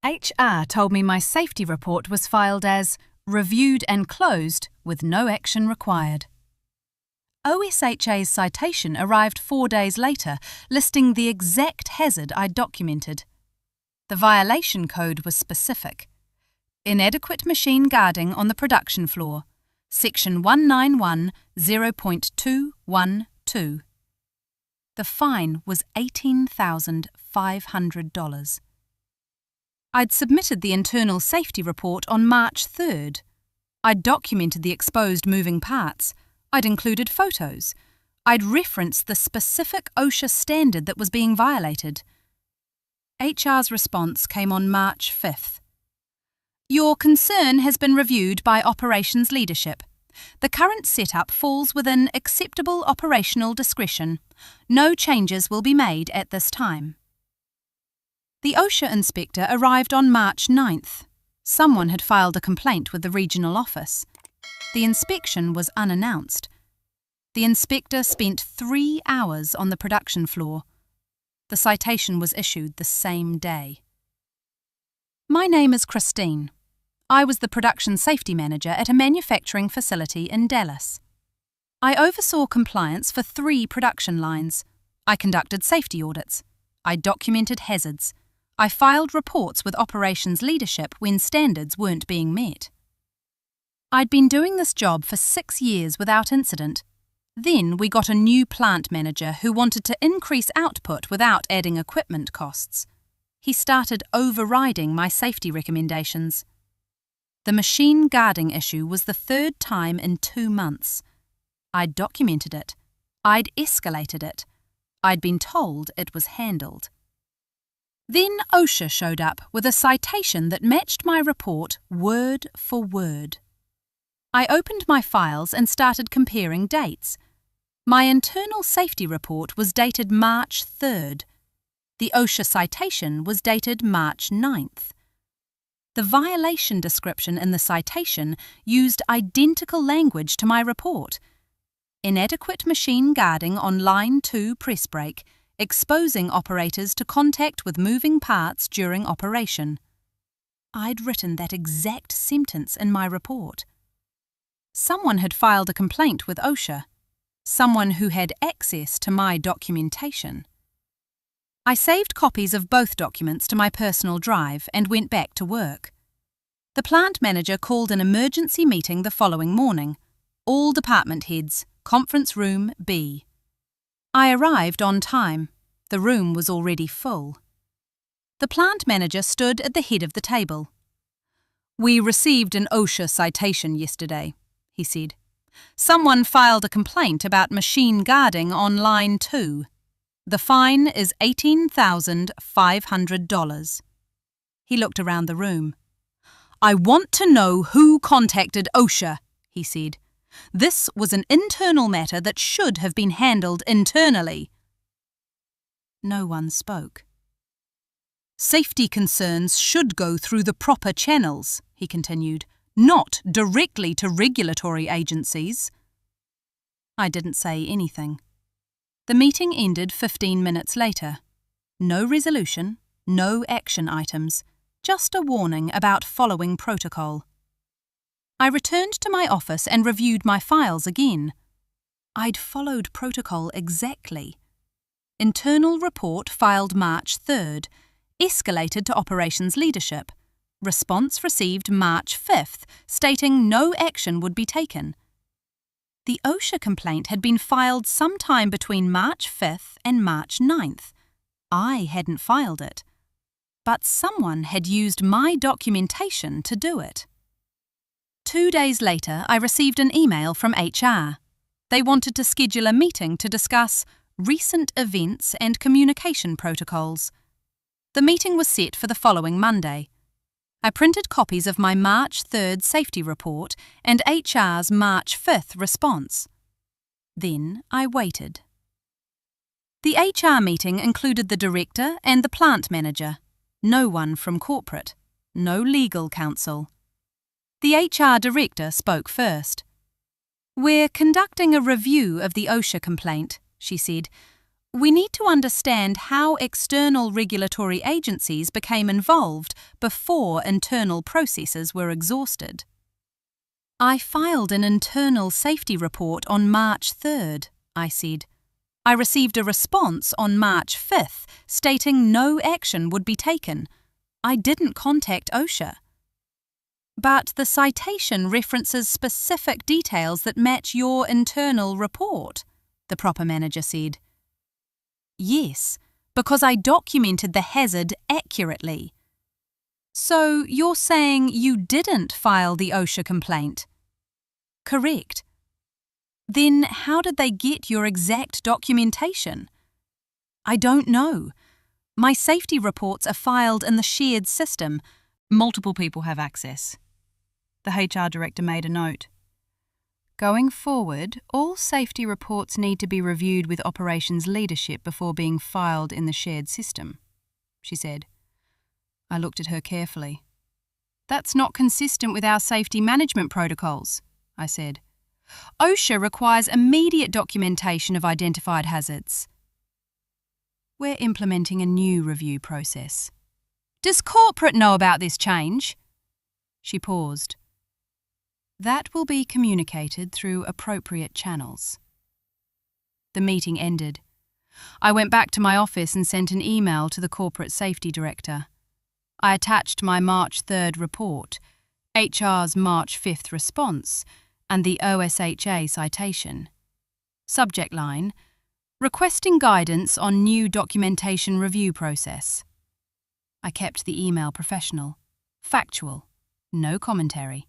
HR told me my safety report was filed as reviewed and closed with no action required. OSHA's citation arrived 4 days later, listing the exact hazard I'd documented. The violation code was specific. Inadequate machine guarding on the production floor, Section 191.0.212. The fine was $18,500. I'd submitted the internal safety report on March 3rd. I'd documented the exposed moving parts. I'd included photos. I'd referenced the specific OSHA standard that was being violated. HR's response came on March 5th. Your concern has been reviewed by operations leadership. The current setup falls within acceptable operational discretion. No changes will be made at this time. The OSHA inspector arrived on March 9th. Someone had filed a complaint with the regional office. The inspection was unannounced. The inspector spent 3 hours on the production floor. The citation was issued the same day. My name is Christine. I was the production safety manager at a manufacturing facility in Dallas. I oversaw compliance for 3 production lines. I conducted safety audits. I documented hazards. I filed reports with operations leadership when standards weren't being met. I'd been doing this job for 6 years without incident. Then we got a new plant manager who wanted to increase output without adding equipment costs. He started overriding my safety recommendations. The machine guarding issue was the 3rd time in 2 months. I'd documented it. I'd escalated it. I'd been told it was handled. Then OSHA showed up with a citation that matched my report word for word. I opened my files and started comparing dates. My internal safety report was dated March 3rd. The OSHA citation was dated March 9th. The violation description in the citation used identical language to my report. Inadequate machine guarding on line 2 press brake, exposing operators to contact with moving parts during operation. I'd written that exact sentence in my report. Someone had filed a complaint with OSHA. Someone who had access to my documentation. I saved copies of both documents to my personal drive and went back to work. The plant manager called an emergency meeting the following morning. All department heads, conference room B. I arrived on time. The room was already full. The plant manager stood at the head of the table. "We received an OSHA citation yesterday," he said. "Someone filed a complaint about machine guarding on line 2. The fine is $18,500. He looked around the room. "I want to know who contacted OSHA," he said. "This was an internal matter that should have been handled internally." No one spoke. "Safety concerns should go through the proper channels," he continued, "not directly to regulatory agencies." I didn't say anything. The meeting ended 15 minutes later. No resolution, no action items, just a warning about following protocol. I returned to my office and reviewed my files again. I'd followed protocol exactly. Internal report filed March 3rd, escalated to operations leadership. Response received March 5th, stating no action would be taken. The OSHA complaint had been filed sometime between March 5th and March 9th. I hadn't filed it. But someone had used my documentation to do it. 2 days later, I received an email from HR. They wanted to schedule a meeting to discuss recent events and communication protocols. The meeting was set for the following Monday. I printed copies of my March 3rd safety report and HR's March 5th response. Then I waited. The HR meeting included the director and the plant manager. No one from corporate. No legal counsel. The HR director spoke first. "We're conducting a review of the OSHA complaint," she said. We need to understand how external regulatory agencies became involved before internal processes were exhausted. I filed an internal safety report on March 3rd, I said. I received a response on March 5th stating no action would be taken. I didn't contact OSHA. But the citation references specific details that match your internal report, the proper manager said. Yes, because I documented the hazard accurately. So you're saying you didn't file the OSHA complaint? Correct. Then how did they get your exact documentation? I don't know. My safety reports are filed in the shared system. Multiple people have access. The HR director made a note. Going forward, all safety reports need to be reviewed with operations leadership before being filed in the shared system, she said. I looked at her carefully. That's not consistent with our safety management protocols, I said. OSHA requires immediate documentation of identified hazards. We're implementing a new review process. Does corporate know about this change? She paused. That will be communicated through appropriate channels. The meeting ended. I went back to my office and sent an email to the corporate safety director. I attached my March 3rd report, HR's March 5th response, and the OSHA citation. Subject line: requesting guidance on new documentation review process. I kept the email professional, factual, no commentary.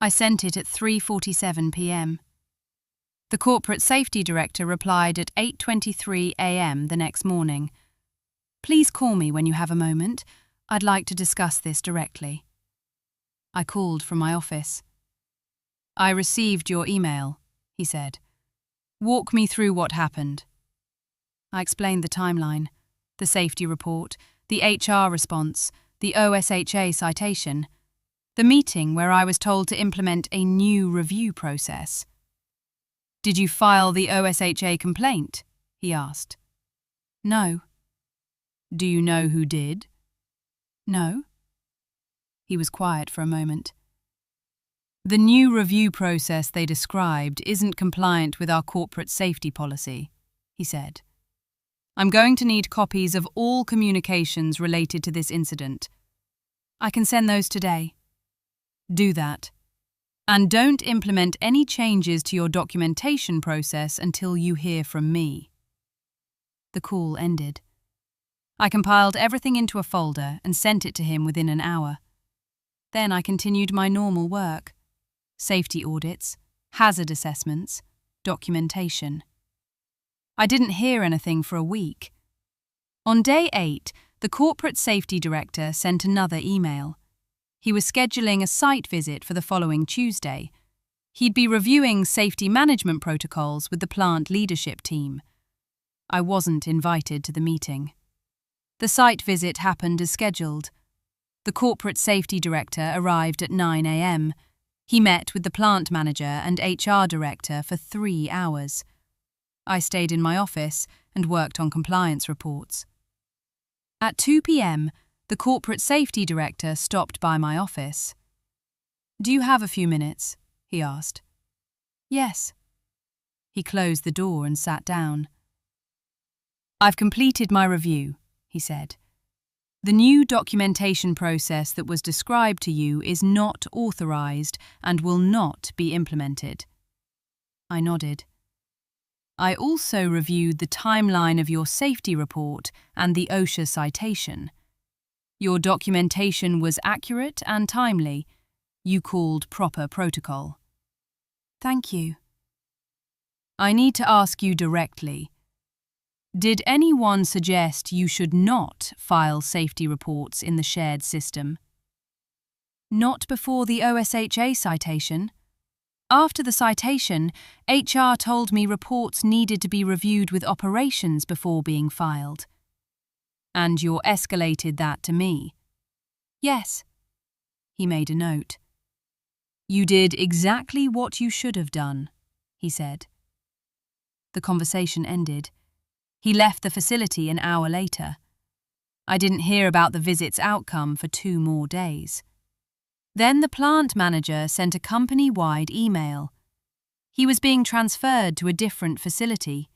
I sent it at 3:47 p.m. The corporate safety director replied at 8:23 a.m. the next morning. Please call me when you have a moment. I'd like to discuss this directly. I called from my office. I received your email, he said. Walk me through what happened. I explained the timeline, the safety report, the HR response, the OSHA citation, the meeting where I was told to implement a new review process. Did you file the OSHA complaint? He asked. No. Do you know who did? No. He was quiet for a moment. The new review process they described isn't compliant with our corporate safety policy, he said. I'm going to need copies of all communications related to this incident. I can send those today. Do that. And don't implement any changes to your documentation process until you hear from me. The call ended. I compiled everything into a folder and sent it to him within an hour. Then I continued my normal work. Safety audits, hazard assessments, documentation. I didn't hear anything for a week. On day 8, the corporate safety director sent another email. He was scheduling a site visit for the following Tuesday. He'd be reviewing safety management protocols with the plant leadership team. I wasn't invited to the meeting. The site visit happened as scheduled. The corporate safety director arrived at 9 a.m. He met with the plant manager and HR director for 3 hours. I stayed in my office and worked on compliance reports. At 2 p.m., the corporate safety director stopped by my office. Do you have a few minutes? He asked. Yes. He closed the door and sat down. I've completed my review, he said. The new documentation process that was described to you is not authorized and will not be implemented. I nodded. I also reviewed the timeline of your safety report and the OSHA citation. Your documentation was accurate and timely. You called proper protocol. Thank you. I need to ask you directly. Did anyone suggest you should not file safety reports in the shared system? Not before the OSHA citation. After the citation, HR told me reports needed to be reviewed with operations before being filed. And you escalated that to me. Yes. He made a note. You did exactly what you should have done, he said. The conversation ended. He left the facility an hour later. I didn't hear about the visit's outcome for 2 more days. Then the plant manager sent a company-wide email. He was being transferred to a different facility.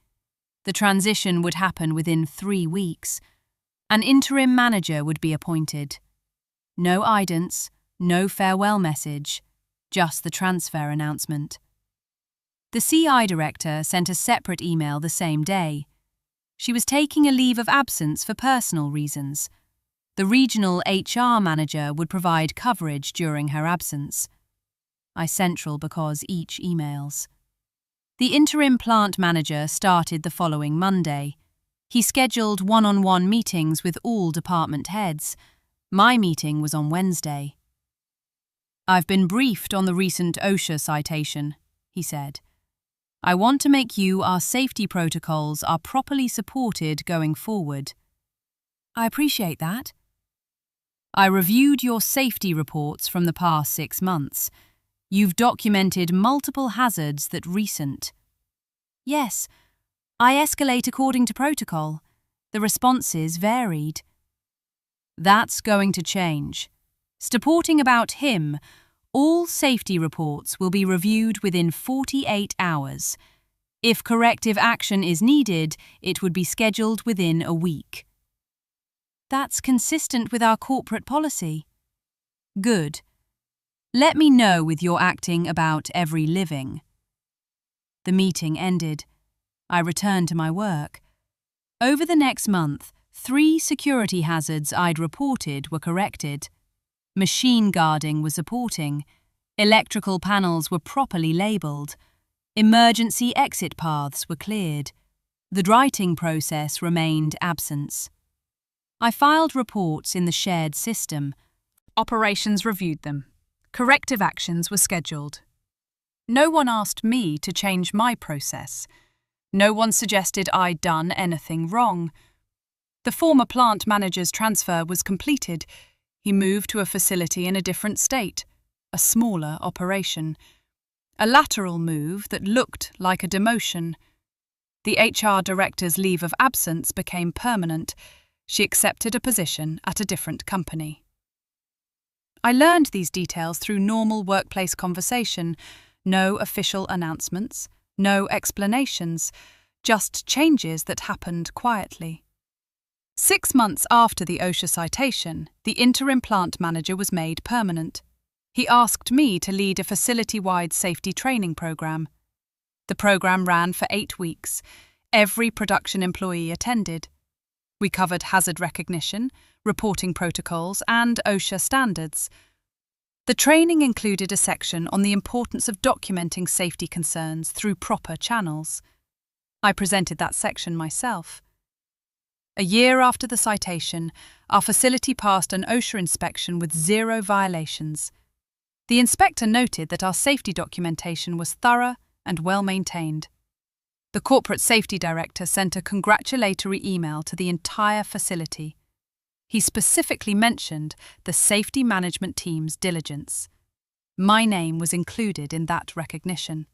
The transition would happen within 3 weeks. An interim manager would be appointed. No idents, no farewell message, just the transfer announcement. The CI director sent a separate email the same day. She was taking a leave of absence for personal reasons. The regional HR manager would provide coverage during her absence. I central because each emails. The interim plant manager started the following Monday. He scheduled one-on-one meetings with all department heads. My meeting was on Wednesday. "I've been briefed on the recent OSHA citation," he said. "I want to make our safety protocols are properly supported going forward." "I appreciate that." "I reviewed your safety reports from the past 6 months. You've documented multiple hazards that recent." "Yes, I escalate according to protocol. The responses varied." "That's going to change. Reporting about him, all safety reports will be reviewed within 48 hours. If corrective action is needed, it would be scheduled within a week." "That's consistent with our corporate policy." "Good. Let me know with your acting about every living." The meeting ended. I returned to my work. Over the next month, 3 security hazards I'd reported were corrected. Machine guarding was supporting. Electrical panels were properly labelled. Emergency exit paths were cleared. The writing process remained absence. I filed reports in the shared system. Operations reviewed them. Corrective actions were scheduled. No one asked me to change my process. No one suggested I'd done anything wrong. The former plant manager's transfer was completed. He moved to a facility in a different state, a smaller operation. A lateral move that looked like a demotion. The HR director's leave of absence became permanent. She accepted a position at a different company. I learned these details through normal workplace conversation. No official announcements, no explanations, just changes that happened quietly. 6 months after the OSHA citation, the interim plant manager was made permanent. He asked me to lead a facility-wide safety training program. The program ran for 8 weeks. Every production employee attended. We covered hazard recognition, reporting protocols, and OSHA standards. The training included a section on the importance of documenting safety concerns through proper channels. I presented that section myself. A year after the citation, our facility passed an OSHA inspection with 0 violations. The inspector noted that our safety documentation was thorough and well maintained. The corporate safety director sent a congratulatory email to the entire facility. He specifically mentioned the safety management team's diligence. My name was included in that recognition.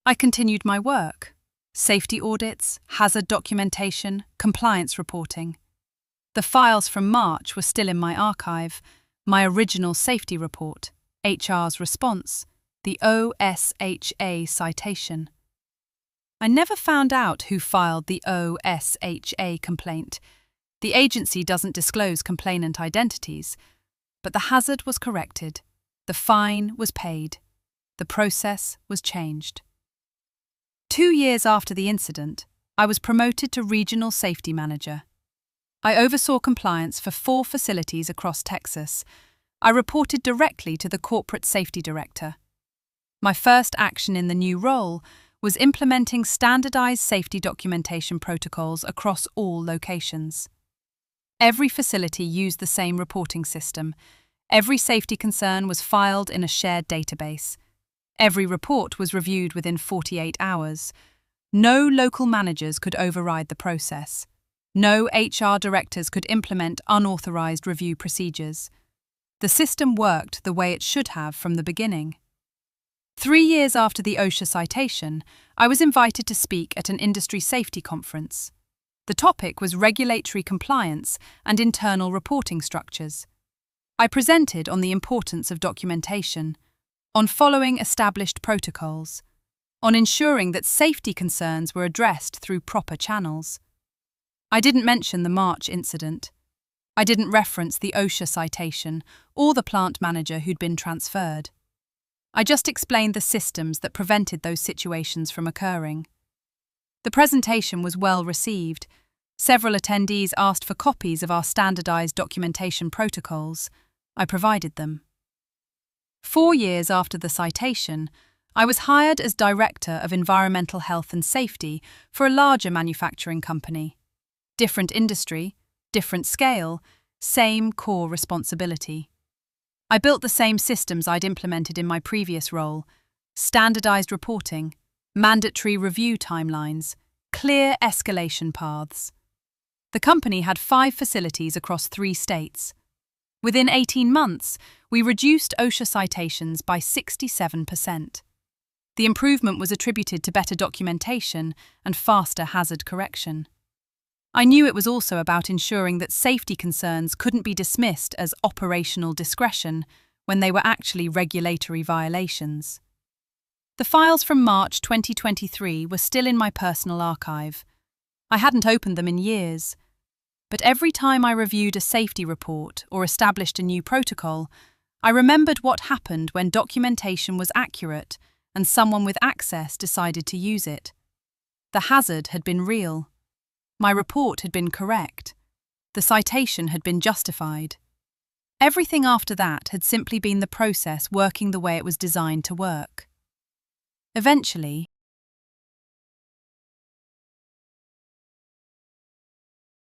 I continued my work. Safety audits, hazard documentation, compliance reporting. The files from March were still in my archive, my original safety report, HR's response, the OSHA citation. I never found out who filed the OSHA complaint. The agency doesn't disclose complainant identities, but the hazard was corrected, the fine was paid, the process was changed. 2 years after the incident, I was promoted to Regional Safety Manager. I oversaw compliance for 4 facilities across Texas. I reported directly to the Corporate Safety Director. My first action in the new role was implementing standardized safety documentation protocols across all locations. Every facility used the same reporting system. Every safety concern was filed in a shared database. Every report was reviewed within 48 hours. No local managers could override the process. No HR directors could implement unauthorized review procedures. The system worked the way it should have from the beginning. 3 years after the OSHA citation, I was invited to speak at an industry safety conference. The topic was regulatory compliance and internal reporting structures. I presented on the importance of documentation, on following established protocols, on ensuring that safety concerns were addressed through proper channels. I didn't mention the March incident. I didn't reference the OSHA citation or the plant manager who'd been transferred. I just explained the systems that prevented those situations from occurring. The presentation was well received. Several attendees asked for copies of our standardized documentation protocols. I provided them. 4 years after the citation, I was hired as Director of Environmental Health and Safety for a larger manufacturing company. Different industry, different scale, same core responsibility. I built the same systems I'd implemented in my previous role: standardized reporting, mandatory review timelines, clear escalation paths. The company had 5 facilities across 3 states. Within 18 months, we reduced OSHA citations by 67%. The improvement was attributed to better documentation and faster hazard correction. I knew it was also about ensuring that safety concerns couldn't be dismissed as operational discretion when they were actually regulatory violations. The files from March 2023 were still in my personal archive. I hadn't opened them in years. But every time I reviewed a safety report or established a new protocol, I remembered what happened when documentation was accurate and someone with access decided to use it. The hazard had been real. My report had been correct. The citation had been justified. Everything after that had simply been the process working the way it was designed to work. Eventually,